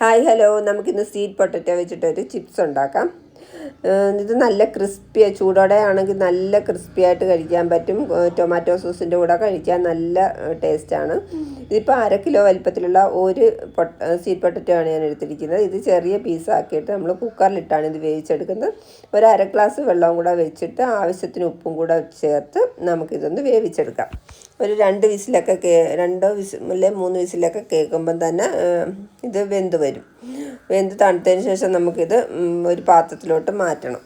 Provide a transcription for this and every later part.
Hi hello, നമുക്കിന്ന് sweet potato വെച്ചിട്ടൊരു chips ഉണ്ടാക്കാം. ഇത് നല്ല ക്രിസ്പിയാണ്. ചൂടോടെ ആണെങ്കിൽ നല്ല ക്രിസ്പി ആയിട്ട് കഴിക്കാൻ പറ്റും. ടൊമാറ്റോ സോസിൻ്റെ കൂടെ കഴിക്കാൻ നല്ല ടേസ്റ്റാണ്. ഇതിപ്പോൾ 1/2 കിലോ വലിപ്പത്തിലുള്ള ഒരു സ്വീറ്റ് പൊട്ടറ്റോ ആണ് ഞാൻ എടുത്തിരിക്കുന്നത്. ഇത് ചെറിയ പീസാക്കിയിട്ട് നമ്മൾ കുക്കറിലിട്ടാണ് ഇത് വേവിച്ചെടുക്കുന്നത്. ഒരു 1/2 ഗ്ലാസ് വെള്ളവും കൂടെ വെച്ചിട്ട് ആവശ്യത്തിന് ഉപ്പും കൂടെ ചേർത്ത് നമുക്കിതൊന്ന് വേവിച്ചെടുക്കാം. ഒരു 2 വിസിലൊക്കെ 2 വിസിലെ 3 വിസിലൊക്കെ കേൾക്കുമ്പം തന്നെ ഇത് വെന്ത് വരും. വെന്ത് തണുത്തതിന് ശേഷം നമുക്കിത് ഒരു പാത്രത്തിലോട്ട് മാറ്റണം.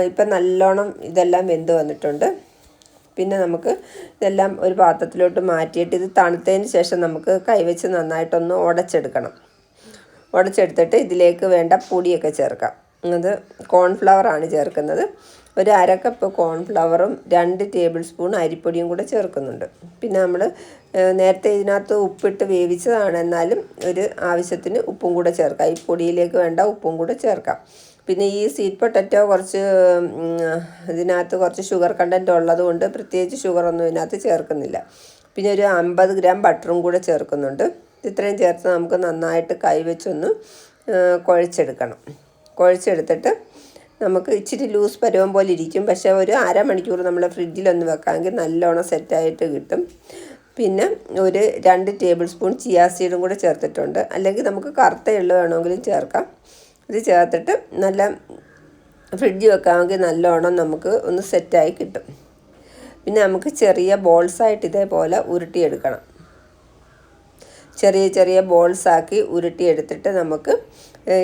ഇപ്പം നല്ലോണം ഇതെല്ലാം വെന്ത് വന്നിട്ടുണ്ട്. പിന്നെ നമുക്ക് ഇതെല്ലാം ഒരു പാത്രത്തിലോട്ട് മാറ്റിയിട്ട് ഇത് തണുത്തതിന് ശേഷം നമുക്ക് കൈവച്ച് നന്നായിട്ടൊന്ന് ഉടച്ചെടുക്കണം. ഉടച്ചെടുത്തിട്ട് ഇതിലേക്ക് വേണ്ട പൊടിയൊക്കെ ചേർക്കാം. അത് കോൺഫ്ലവറാണ് ചേർക്കുന്നത്. ഒരു 1/2 കപ്പ് കോൺഫ്ലവറും 2 ടേബിൾ സ്പൂൺ അരിപ്പൊടിയും കൂടെ ചേർക്കുന്നുണ്ട്. പിന്നെ നമ്മൾ നേരത്തെ ഇതിനകത്ത് ഉപ്പിട്ട് വേവിച്ചതാണ്, എന്നാലും ഒരു ആവശ്യത്തിന് ഉപ്പും കൂടെ ചേർക്കാം. ഈ പൊടിയിലേക്ക് വേണ്ട ഉപ്പും കൂടെ ചേർക്കാം. പിന്നെ ഈ സ്വീറ്റ് പൊട്ടറ്റോ ഇതിനകത്ത് കുറച്ച് ഷുഗർ കണ്ടൻറ്റ് ഉള്ളത് കൊണ്ട് പ്രത്യേകിച്ച് ഷുഗറൊന്നും ഇതിനകത്ത് ചേർക്കുന്നില്ല. പിന്നെ ഒരു 50 ഗ്രാം ബട്ടറും കൂടെ ചേർക്കുന്നുണ്ട്. ഇത്രയും ചേർത്ത് നമുക്ക് നന്നായിട്ട് കൈവച്ചൊന്ന് കുഴച്ചെടുക്കണം. കുഴച്ചെടുത്തിട്ട് നമുക്ക് ഇച്ചിരി ലൂസ് പരുവം പോലെ ഇരിക്കും. പക്ഷേ ഒരു 1/2 മണിക്കൂർ നമ്മൾ ഫ്രിഡ്ജിലൊന്ന് വെക്കാമെങ്കിൽ നല്ലോണം സെറ്റായിട്ട് കിട്ടും. പിന്നെ ഒരു 2 ടേബിൾ സ്പൂൺ ചിയാ സീഡും കൂടെ ചേർത്തിട്ടുണ്ട്. അല്ലെങ്കിൽ നമുക്ക് കറുത്ത എള്ള് വേണമെങ്കിലും ചേർക്കാം. ഇത് ചേർത്തിട്ട് നല്ല ഫ്രിഡ്ജിൽ വെക്കാമെങ്കിൽ നല്ലോണം നമുക്ക് ഒന്ന് സെറ്റായി കിട്ടും. പിന്നെ നമുക്ക് ചെറിയ ബോൾസായിട്ട് ഇതേപോലെ ഉരുട്ടിയെടുക്കണം. ചെറിയ ചെറിയ ബോൾസാക്കി ഉരുട്ടിയെടുത്തിട്ട് നമുക്ക്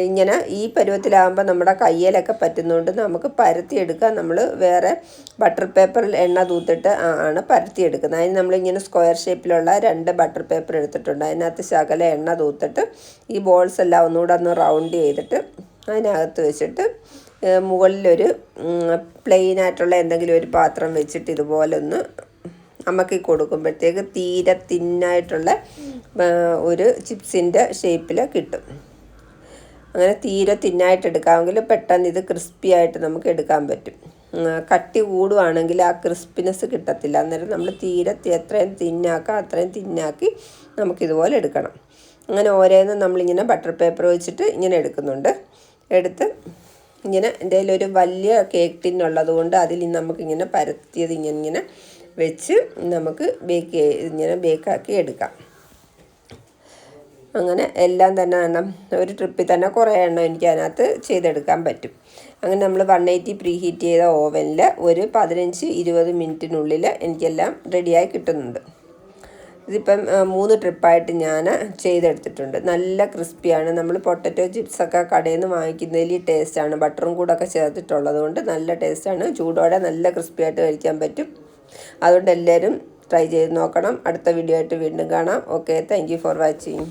ഇങ്ങനെ ഈ പരുവത്തിലാകുമ്പോൾ നമ്മുടെ കയ്യിലൊക്കെ പറ്റുന്നതുകൊണ്ട് നമുക്ക് പരത്തിയെടുക്കാം. നമ്മൾ വേറെ ബട്ടർ പേപ്പറിൽ എണ്ണ തൂത്തിട്ട് ആണ് പരത്തിയെടുക്കുന്നത്. അതിന് നമ്മളിങ്ങനെ സ്ക്വയർ ഷേപ്പിലുള്ള 2 ബട്ടർ പേപ്പർ എടുത്തിട്ടുണ്ട്. അതിനകത്ത് ശകല എണ്ണ തൂത്തിട്ട് ഈ ബോൾസ് എല്ലാം ഒന്നുകൂടെ ഒന്ന് റൗണ്ട് ചെയ്തിട്ട് അതിനകത്ത് വെച്ചിട്ട് മുകളിലൊരു പ്ലെയിനായിട്ടുള്ള എന്തെങ്കിലും ഒരു പാത്രം വെച്ചിട്ട് ഇതുപോലെ ഒന്ന് അമക്കി കൊടുക്കുമ്പോഴത്തേക്ക് തീരെ തിന്നായിട്ടുള്ള ഒരു ചിപ്സിൻ്റെ ഷേപ്പിൽ കിട്ടും. അങ്ങനെ തീരെ തിന്നായിട്ട് എടുക്കാമെങ്കിൽ പെട്ടെന്ന് ഇത് ക്രിസ്പി ആയിട്ട് നമുക്ക് എടുക്കാൻ പറ്റും. കട്ടി കൂടുവാണെങ്കിൽ ആ ക്രിസ്പിനെസ് കിട്ടത്തില്ല. അന്നേരം നമ്മൾ തീരെ എത്രയും തിന്നാക്കാം അത്രയും തിന്നാക്കി നമുക്കിതുപോലെ എടുക്കണം. അങ്ങനെ ഓരോന്നും നമ്മളിങ്ങനെ ബട്ടർ പേപ്പർ വെച്ചിട്ട് ഇങ്ങനെ എടുക്കുന്നുണ്ട്. എടുത്ത് ഇങ്ങനെ എൻ്റെ കയ്യിലൊരു വലിയ കേക്ക് ടിന്നുള്ളത് കൊണ്ട് അതിൽ നമുക്കിങ്ങനെ പരത്തിയത് ഇങ്ങനെ വെച്ച് നമുക്ക് ബേക്കാക്കി എടുക്കാം. അങ്ങനെ എല്ലാം തന്നെ ഒരു ട്രിപ്പിൽ തന്നെ കുറേ എണ്ണം എനിക്ക് അതിനകത്ത് ചെയ്തെടുക്കാൻ പറ്റും. അങ്ങനെ നമ്മൾ 180 പ്രീ ഹീറ്റ് ചെയ്ത ഓവനിൽ ഒരു 15-20 മിനിറ്റിനുള്ളിൽ എനിക്കെല്ലാം റെഡിയായി കിട്ടുന്നുണ്ട്. ഇതിപ്പം 3 ട്രിപ്പായിട്ട് ഞാൻ ചെയ്തെടുത്തിട്ടുണ്ട്. നല്ല ക്രിസ്പിയാണ്. നമ്മൾ പൊട്ടറ്റോ ചിപ്സൊക്കെ കടയിൽ നിന്ന് വാങ്ങിക്കുന്നതിൽ ടേസ്റ്റാണ്. ബട്ടറും കൂടൊക്കെ ചേർത്തിട്ടുള്ളത് കൊണ്ട് നല്ല ടേസ്റ്റാണ്. ചൂടോടെ നല്ല ക്രിസ്പി ആയിട്ട് കഴിക്കാൻ പറ്റും. അതുകൊണ്ട് എല്ലാവരും ട്രൈ ചെയ്ത് നോക്കണം. അടുത്ത വീഡിയോ ആയിട്ട് വീണ്ടും കാണാം. Okay, thank you for watching.